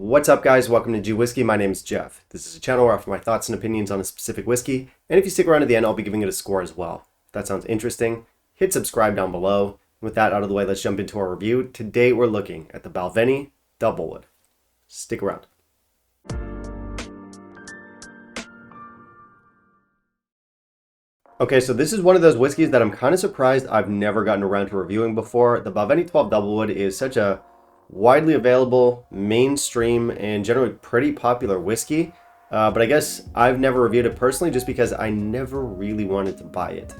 What's up, guys? Welcome to G Whiskey. My name is Jeff. This is a channel where I offer my thoughts and opinions on a specific whiskey, and if you stick around to the end, I'll be giving it a score as well. If that sounds interesting, hit subscribe down below. With that out of the way, let's jump into our review. Today we're looking at the Balvenie Doublewood. Stick around. Okay, so this is one of those whiskeys that I'm kind of surprised I've never gotten around to reviewing before. The Balvenie 12 Doublewood is such a widely available, mainstream, and generally pretty popular whiskey. But I guess I've never reviewed it personally just because I never really wanted to buy it.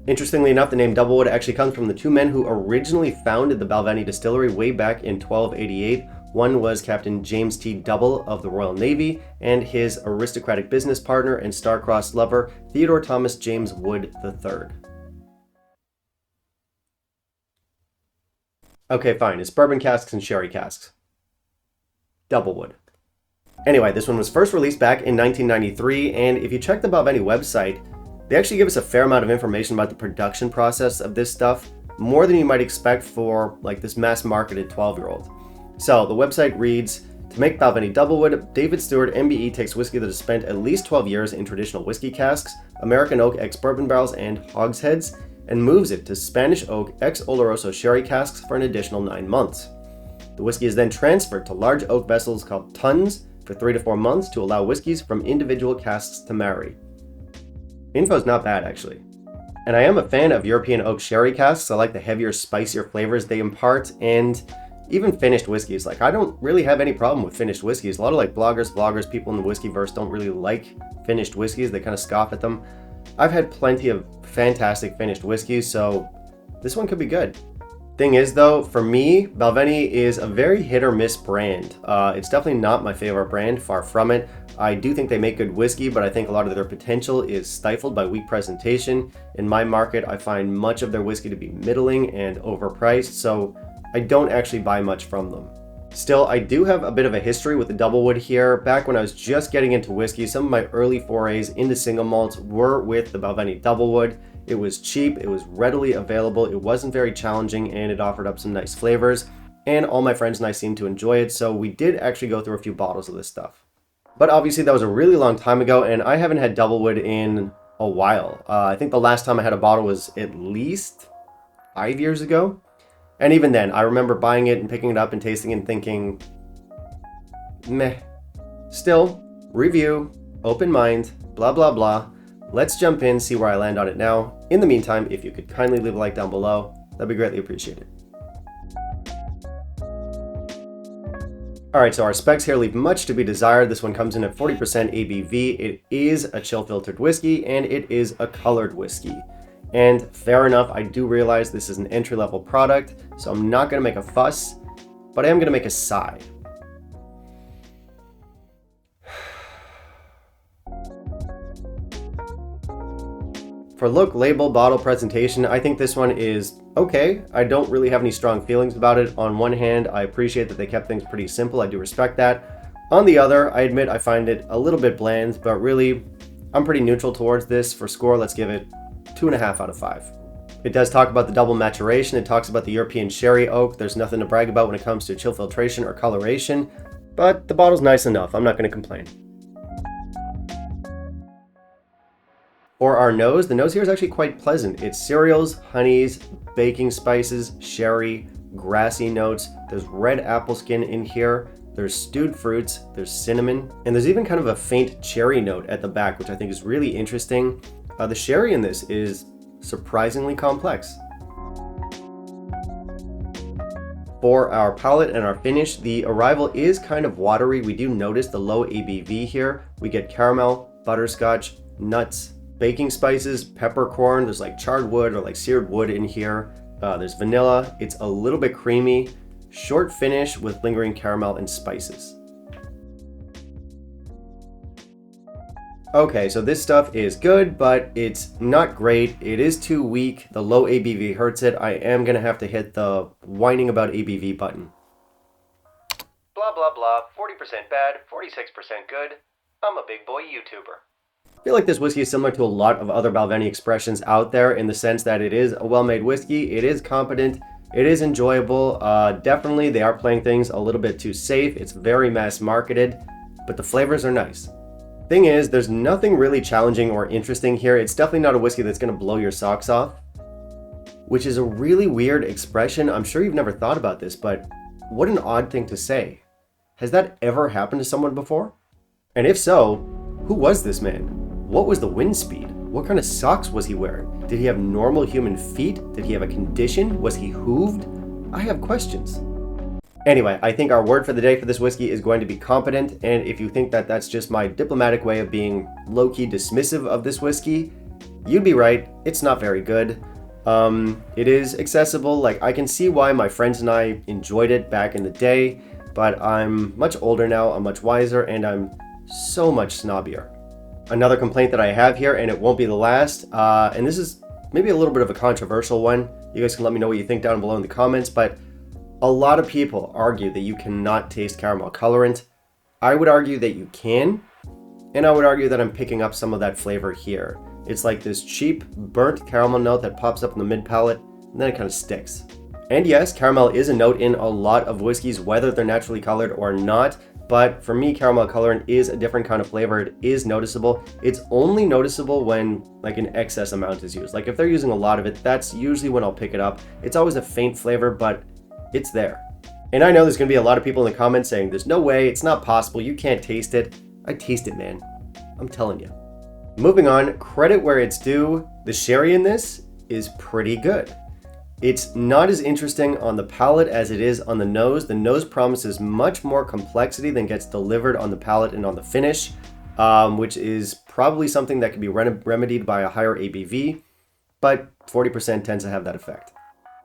Interestingly enough, the name Doublewood actually comes from the two men who originally founded the Balvenie distillery way back in 1288. One was Captain James T. Double of the Royal Navy and his aristocratic business partner and star-crossed lover, Theodore Thomas James Wood III. Okay, fine. It's bourbon casks and sherry casks. Doublewood. Anyway, this one was first released back in 1993, and if you check the Balvenie website, they actually give us a fair amount of information about the production process of this stuff, more than you might expect for like this mass-marketed 12-year-old. So the website reads, to make Balvenie Doublewood, David Stewart MBE takes whiskey that has spent at least 12 years in traditional whiskey casks, American oak ex-bourbon barrels, and hogsheads, and moves it to Spanish oak ex-Oloroso sherry casks for an additional 9 months. The whiskey is then transferred to large oak vessels called tuns for 3 to 4 months to allow whiskeys from individual casks to marry. Info's not bad, actually. And I am a fan of European oak sherry casks. I like the heavier, spicier flavors they impart, and even finished whiskeys. Like, I don't really have any problem with finished whiskeys. A lot of like bloggers, vloggers, people in the whiskey verse don't really like finished whiskeys. They kind of scoff at them. I've had plenty of fantastic finished whiskeys, so this one could be good. Thing is though, for me, Balvenie is a very hit or miss brand. It's definitely not my favorite brand, far from it. I do think they make good whiskey, but I think a lot of their potential is stifled by weak presentation. In my market, I find much of their whiskey to be middling and overpriced, so I don't actually buy much from them. Still, I do have a bit of a history with the Doublewood here. Back when I was just getting into whiskey, some of my early forays into single malts were with the Balvenie Doublewood. It was cheap, it was readily available, it wasn't very challenging, and it offered up some nice flavors. And all my friends and I seemed to enjoy it, so we did actually go through a few bottles of this stuff. But obviously that was a really long time ago, and I haven't had Doublewood in a while. I think the last time I had a bottle was at least 5 years ago. And even then, I remember buying it and picking it up and tasting it and thinking, meh. Still, review, open mind, blah, blah, blah. Let's jump in, see where I land on it now. In the meantime, if you could kindly leave a like down below, that'd be greatly appreciated. Alright, so our specs here leave much to be desired. This one comes in at 40% ABV. It is a chill filtered whiskey, and it is a colored whiskey. And fair enough, I do realize this is an entry-level product, so I'm not going to make a fuss, but I am going to make a sigh. For look, label, bottle, presentation, I think this one is okay. I don't really have any strong feelings about it. On one hand, I appreciate that they kept things pretty simple. I do respect that. On the other, I admit I find it a little bit bland, but really, I'm pretty neutral towards this. For score, let's give it 2.5 out of 5. It does talk about the double maturation. It talks about the European sherry oak. There's nothing to brag about when it comes to chill filtration or coloration, but the bottle's nice enough. I'm not going to complain. For our nose, the nose here is actually quite pleasant. It's cereals, honeys, baking spices, sherry, grassy notes. There's red apple skin in here. There's stewed fruits, there's cinnamon, and there's even kind of a faint cherry note at the back, which I think is really interesting. The sherry in this is surprisingly complex. For our palate and our finish, the arrival is kind of watery. We do notice the low ABV here. We get caramel, butterscotch, nuts, baking spices, peppercorn. There's like charred wood or like seared wood in here. There's vanilla. It's a little bit creamy. Short finish with lingering caramel and spices. Okay, so this stuff is good, but it's not great. It is too weak. The low ABV hurts it. I am going to have to hit the whining about ABV button. Blah, blah, blah. 40% bad, 46% good. I'm a big boy YouTuber. I feel like this whiskey is similar to a lot of other Balvenie expressions out there in the sense that it is a well-made whiskey, it is competent, It is enjoyable. Definitely, they are playing things a little bit too safe. It's very mass marketed, but the flavors are nice. Thing is, there's nothing really challenging or interesting here. It's definitely not a whiskey that's going to blow your socks off, which is a really weird expression. I'm sure you've never thought about this, but what an odd thing to say. Has that ever happened to someone before? And if so, who was this man? What was the wind speed? What kind of socks was he wearing? Did he have normal human feet? Did he have a condition? Was he hooved? I have questions. Anyway, I think our word for the day for this whiskey is going to be competent, and if you think that that's just my diplomatic way of being low-key dismissive of this whiskey, you'd be right. It's not very good. It is accessible. Like, I can see why my friends and I enjoyed it back in the day, but I'm much older now, I'm much wiser, and I'm so much snobbier. Another complaint that I have here, and it won't be the last, and this is maybe a little bit of a controversial one. You guys can let me know what you think down below in the comments, but a lot of people argue that you cannot taste caramel colorant. I would argue that you can, and I would argue that I'm picking up some of that flavor here. It's like this cheap, burnt caramel note that pops up in the mid-palate, and then it kind of sticks. And yes, caramel is a note in a lot of whiskeys, whether they're naturally colored or not. But for me, caramel colorant is a different kind of flavor. It is noticeable. It's only noticeable when like an excess amount is used. Like if they're using a lot of it, that's usually when I'll pick it up. It's always a faint flavor, but it's there. And I know there's gonna be a lot of people in the comments saying, there's no way, it's not possible, you can't taste it. I taste it, man. I'm telling you. Moving on, credit where it's due. The sherry in this is pretty good. It's not as interesting on the palate as it is on the nose. The nose promises much more complexity than gets delivered on the palate and on the finish, which is probably something that can be remedied by a higher ABV, but 40% tends to have that effect.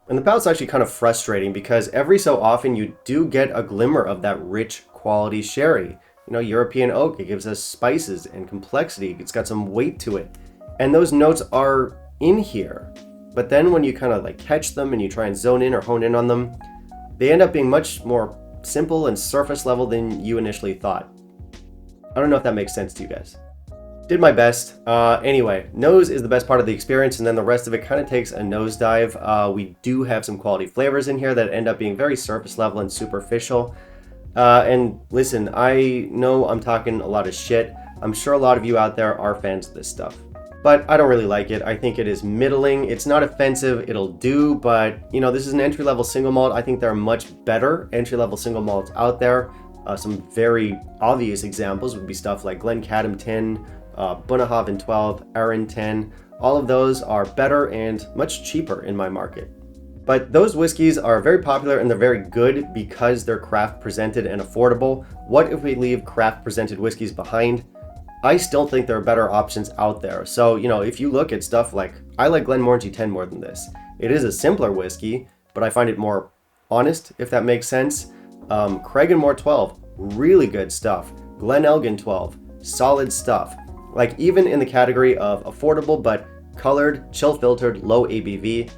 And the palate's actually kind of frustrating because every so often you do get a glimmer of that rich quality sherry. You know, European oak, it gives us spices and complexity. It's got some weight to it. And those notes are in here. But then when you kind of like catch them and you try and zone in or hone in on them, they end up being much more simple and surface level than you initially thought. I don't know if that makes sense to you guys. Did my best. Anyway, nose is the best part of the experience, and then the rest of it kind of takes a nosedive. We do have some quality flavors in here that end up being very surface level and superficial. And listen, I know I'm talking a lot of shit. I'm sure a lot of you out there are fans of this stuff, but I don't really like it. I think it is middling. It's not offensive. It'll do, but you know, this is an entry-level single malt. I think there are much better entry-level single malts out there. Some very obvious examples would be stuff like Glencadam 10, Bunnahabhain 12, Arran 10. All of those are better and much cheaper in my market. But those whiskeys are very popular and they're very good because they're craft presented and affordable. What if we leave craft presented whiskeys behind? I still think there are better options out there. So, you know, if you look at stuff like, I like Glenmorangie 10 more than this. It is a simpler whiskey, but I find it more honest, if that makes sense. Craigenmore 12, really good stuff. Glenelgin 12, solid stuff. Like even in the category of affordable but colored, chill filtered, low ABV,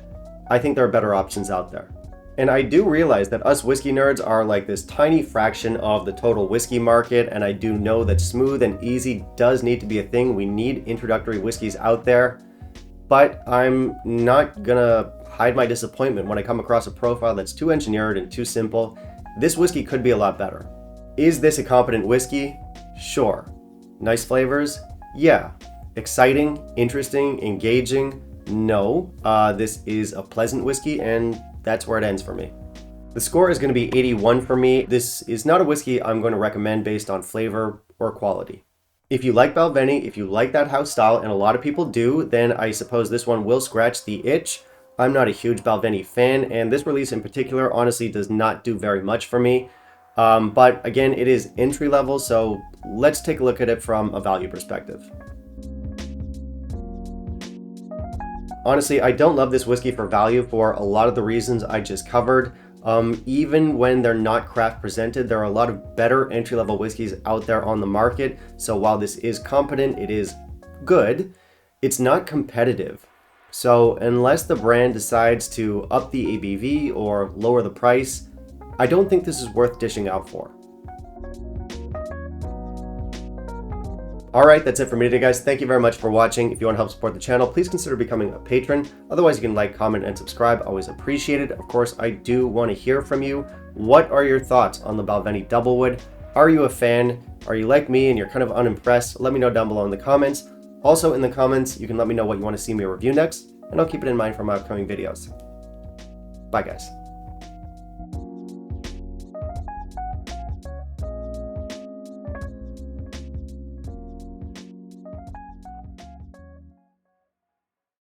I think there are better options out there. And I do realize that us whiskey nerds are like this tiny fraction of the total whiskey market, and I do know that smooth and easy does need to be a thing. We need introductory whiskeys out there, but I'm not gonna hide my disappointment when I come across a profile that's too engineered and too simple. This whiskey could be a lot better. Is this a competent whiskey? Sure. Nice flavors? Yeah. Exciting, interesting, engaging? No. This is a pleasant whiskey, and that's where it ends for me. The score is going to be 81 for me. This is not a whiskey I'm going to recommend based on flavor or quality. If you like Balvenie, if you like that house style, and a lot of people do, then I suppose this one will scratch the itch. I'm not a huge Balvenie fan, and this release in particular honestly does not do very much for me. But again, it is entry level, so let's take a look at it from a value perspective. Honestly, I don't love this whiskey for value for a lot of the reasons I just covered. Even when they're not craft presented, there are a lot of better entry-level whiskeys out there on the market. So while this is competent, it is good, it's not competitive. So unless the brand decides to up the ABV or lower the price, I don't think this is worth dishing out for. Alright, that's it for me today, guys. Thank you very much for watching. If you want to help support the channel, please consider becoming a patron. Otherwise, you can like, comment, and subscribe. Always appreciated. Of course, I do want to hear from you. What are your thoughts on the Balvenie Doublewood? Are you a fan? Are you like me and you're kind of unimpressed? Let me know down below in the comments. Also, in the comments, you can let me know what you want to see me review next, and I'll keep it in mind for my upcoming videos. Bye, guys.